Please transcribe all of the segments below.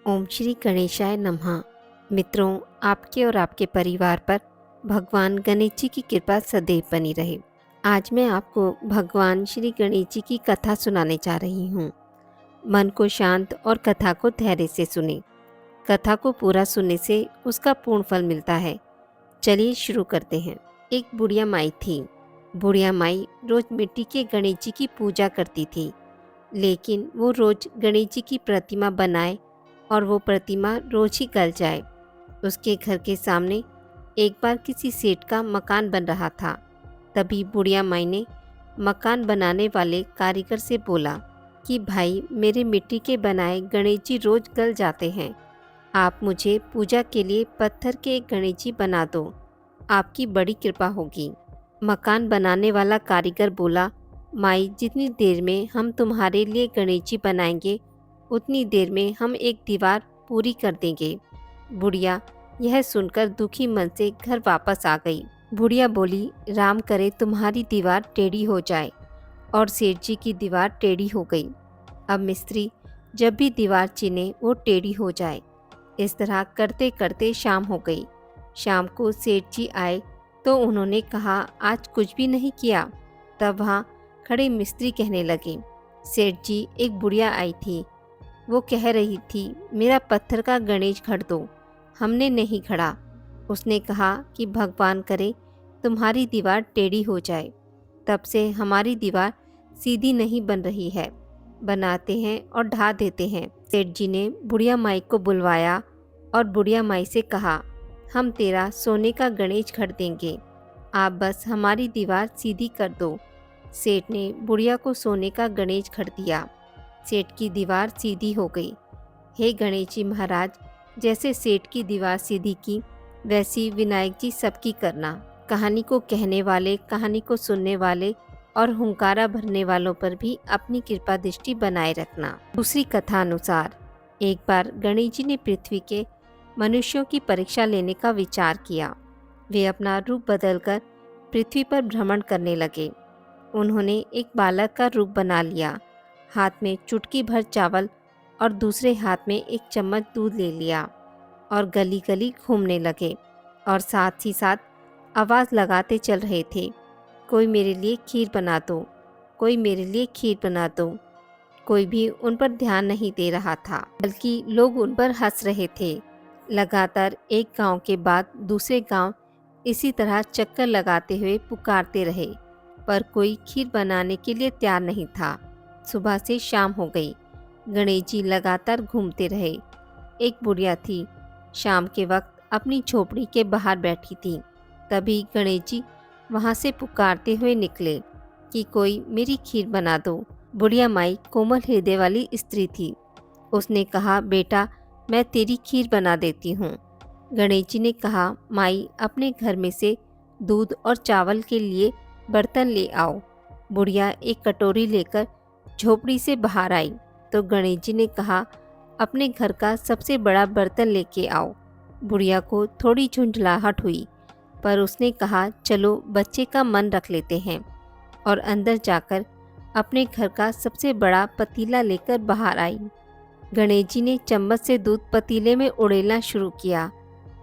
ओम श्री गणेशाय नमः। मित्रों, आपके और आपके परिवार पर भगवान गणेश जी की कृपा सदैव बनी रहे। आज मैं आपको भगवान श्री गणेश जी की कथा सुनाने जा रही हूँ। मन को शांत और कथा को धैर्य से सुने। कथा को पूरा सुनने से उसका पूर्ण फल मिलता है। चलिए शुरू करते हैं। एक बुढ़िया माई थी। बुढ़िया माई रोज मिट्टी के गणेश जी की पूजा करती थी, लेकिन वो रोज गणेश जी की प्रतिमा बनाए और वो प्रतिमा रोज ही गल जाए। उसके घर के सामने एक बार किसी सेठ का मकान बन रहा था। तभी बुढ़िया माई ने मकान बनाने वाले कारीगर से बोला कि भाई, मेरे मिट्टी के बनाए गणेश जी रोज गल जाते हैं। आप मुझे पूजा के लिए पत्थर के एक गणेश जी बना दो, आपकी बड़ी कृपा होगी। मकान बनाने वाला कारीगर बोला, माई, जितनी देर में हम तुम्हारे लिए गणेश जी बनाएंगे उतनी देर में हम एक दीवार पूरी कर देंगे। बुढ़िया यह सुनकर दुखी मन से घर वापस आ गई। बुढ़िया बोली, राम करे तुम्हारी दीवार टेढ़ी हो जाए। और सेठ जी की दीवार टेढ़ी हो गई। अब मिस्त्री जब भी दीवार चीने वो टेढ़ी हो जाए। इस तरह करते करते शाम हो गई। शाम को सेठ जी आए तो उन्होंने कहा, आज कुछ भी नहीं किया। तब वहाँ खड़े मिस्त्री कहने लगे, सेठ जी, एक बुढ़िया आई थी। वो कह रही थी, मेरा पत्थर का गणेश घड़ दो। हमने नहीं घड़ा। उसने कहा कि भगवान करे तुम्हारी दीवार टेढ़ी हो जाए। तब से हमारी दीवार सीधी नहीं बन रही है। बनाते हैं और ढा देते हैं। सेठ जी ने बुढ़िया माई को बुलवाया और बुढ़िया माई से कहा, हम तेरा सोने का गणेश घड़ देंगे, आप बस हमारी दीवार सीधी कर दो। सेठ ने बुढ़िया को सोने का गणेश घड़ दिया। सेठ की दीवार सीधी हो गई। हे गणेश जी महाराज, जैसे सेठ की दीवार सीधी की, वैसी विनायक जी सबकी करना। कहानी को कहने वाले, कहानी को सुनने वाले और हुंकारा भरने वालों पर भी अपनी कृपा दृष्टि बनाए रखना। दूसरी कथा अनुसार, एक बार गणेश जी ने पृथ्वी के मनुष्यों की परीक्षा लेने का विचार किया। वे अपना रूप बदलकर पृथ्वी पर भ्रमण करने लगे। उन्होंने एक बालक का रूप बना लिया। हाथ में चुटकी भर चावल और दूसरे हाथ में एक चम्मच दूध ले लिया और गली गली घूमने लगे और साथ ही साथ आवाज़ लगाते चल रहे थे, कोई मेरे लिए खीर बना दो, कोई मेरे लिए खीर बना दो। कोई भी उन पर ध्यान नहीं दे रहा था, बल्कि लोग उन पर हंस रहे थे। लगातार एक गांव के बाद दूसरे गांव इसी तरह चक्कर लगाते हुए पुकारते रहे, पर कोई खीर बनाने के लिए तैयार नहीं था। सुबह से शाम हो गई। गणेश जी लगातार घूमते रहे। एक बुढ़िया थी, शाम के वक्त अपनी झोपड़ी के बाहर बैठी थी। तभी गणेश जी वहाँ से पुकारते हुए निकले कि कोई मेरी खीर बना दो। बुढ़िया माई कोमल हृदय वाली स्त्री थी। उसने कहा, बेटा, मैं तेरी खीर बना देती हूँ। गणेश जी ने कहा, माई, अपने घर में से दूध और चावल के लिए बर्तन ले आओ। बुढ़िया एक कटोरी लेकर झोपड़ी से बाहर आई तो गणेश जी ने कहा, अपने घर का सबसे बड़ा बर्तन लेके आओ। बुढ़िया को थोड़ी झुंझलाहट हुई, पर उसने कहा, चलो बच्चे का मन रख लेते हैं, और अंदर जाकर अपने घर का सबसे बड़ा पतीला लेकर बाहर आई। गणेश जी ने चम्मच से दूध पतीले में उड़ेलना शुरू किया।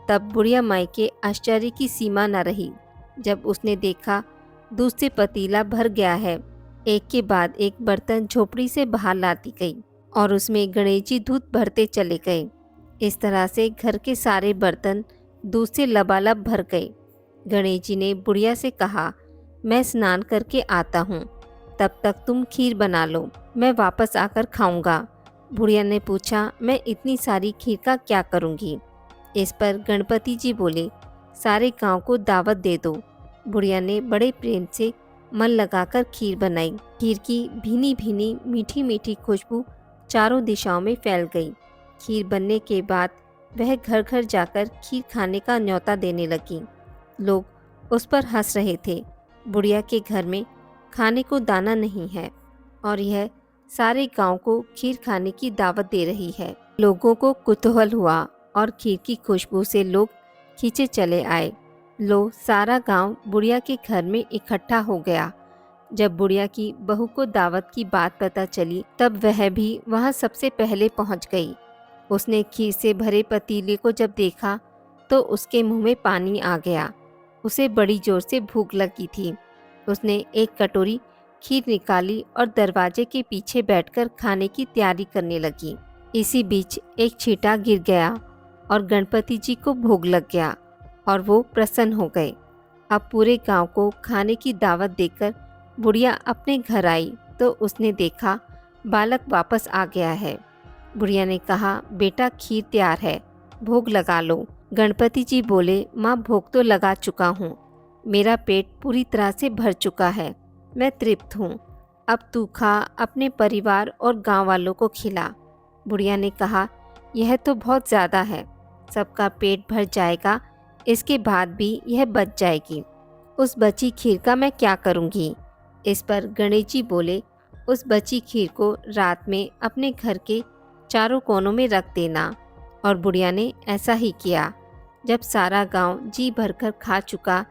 तब बुढ़िया माई के आश्चर्य की सीमा न रही जब उसने देखा दूध से पतीला भर गया है। एक के बाद एक बर्तन झोपड़ी से बाहर लाती गई और उसमें गणेश जी दूध भरते चले गए। इस तरह से घर के सारे बर्तन दूध से लबालब भर गए। गणेश जी ने बुढ़िया से कहा, मैं स्नान करके आता हूँ, तब तक तुम खीर बना लो, मैं वापस आकर खाऊंगा। बुढ़िया ने पूछा, मैं इतनी सारी खीर का क्या करूँगी? इस पर गणपति जी बोले, सारे गांव को दावत दे दो। बुढ़िया ने बड़े प्रेम से मन लगाकर खीर बनाई। खीर की भीनी भीनी मीठी मीठी खुशबू चारों दिशाओं में फैल गई। खीर बनने के बाद वह घर घर जाकर खीर खाने का न्योता देने लगी। लोग उस पर हंस रहे थे। बुढ़िया के घर में खाने को दाना नहीं है और यह सारे गांव को खीर खाने की दावत दे रही है। लोगों को कुतूहल हुआ और खीर की खुशबू से लोग खींचे चले आए। लो, सारा गांव बुढ़िया के घर में इकट्ठा हो गया। जब बुढ़िया की बहू को दावत की बात पता चली, तब वह भी वहां सबसे पहले पहुंच गई। उसने खीर से भरे पतीले को जब देखा तो उसके मुंह में पानी आ गया। उसे बड़ी जोर से भूख लगी थी। उसने एक कटोरी खीर निकाली और दरवाजे के पीछे बैठकर खाने की तैयारी करने लगी। इसी बीच एक छींटा गिर गया और गणपति जी को भोग लग गया और वो प्रसन्न हो गए। अब पूरे गांव को खाने की दावत देकर बुढ़िया अपने घर आई तो उसने देखा बालक वापस आ गया है। बुढ़िया ने कहा, बेटा खीर तैयार है, भोग लगा लो। गणपति जी बोले, माँ भोग तो लगा चुका हूँ, मेरा पेट पूरी तरह से भर चुका है, मैं तृप्त हूँ। अब तू खा, अपने परिवार और गांव वालों को खिला। बुढ़िया ने कहा, यह तो बहुत ज़्यादा है, सबका पेट भर जाएगा, इसके बाद भी यह बच जाएगी। उस बची खीर का मैं क्या करूँगी? इस पर गणेश जी बोले, उस बची खीर को रात में अपने घर के चारों कोनों में रख देना। और बुढ़िया ने ऐसा ही किया। जब सारा गांव जी भरकर खा चुका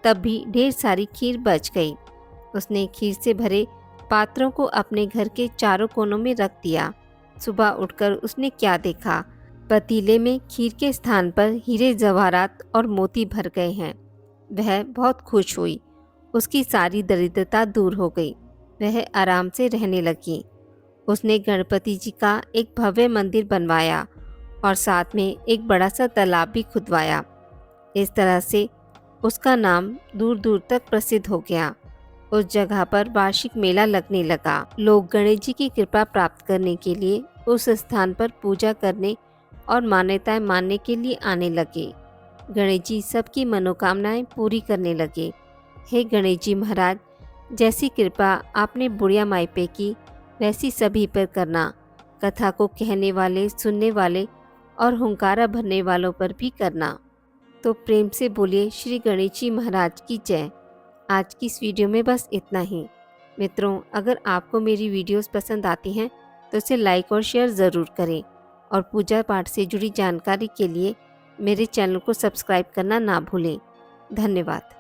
तब भी ढेर सारी खीर बच गई। उसने खीर से भरे पात्रों को अपने घर के चारों कोनों में रख दिया। सुबह उठकर उसने क्या देखा, पतीले में खीर के स्थान पर हीरे जवाहरात और मोती भर गए हैं। वह बहुत खुश हुई, उसकी सारी दरिद्रता दूर हो गई, वह आराम से रहने लगी। उसने गणपति जी का एक भव्य मंदिर बनवाया और साथ में एक बड़ा सा तालाब भी खुदवाया। इस तरह से उसका नाम दूर दूर तक प्रसिद्ध हो गया। उस जगह पर वार्षिक मेला लगने लगा। लोग गणेश जी की कृपा प्राप्त करने के लिए उस स्थान पर पूजा करने और मान्यताएं मानने के लिए आने लगे। गणेश जी सबकी मनोकामनाएं पूरी करने लगे। हे गणेश जी महाराज, जैसी कृपा आपने बुढ़िया माई पे की वैसी सभी पर करना। कथा को कहने वाले, सुनने वाले और हुंकारा भरने वालों पर भी करना। तो प्रेम से बोलिए श्री गणेश जी महाराज की जय। आज की इस वीडियो में बस इतना ही। मित्रों, अगर आपको मेरी वीडियोस पसंद आती हैं तो इसे लाइक और शेयर ज़रूर करें और पूजा पाठ से जुड़ी जानकारी के लिए मेरे चैनल को सब्सक्राइब करना ना भूलें। धन्यवाद।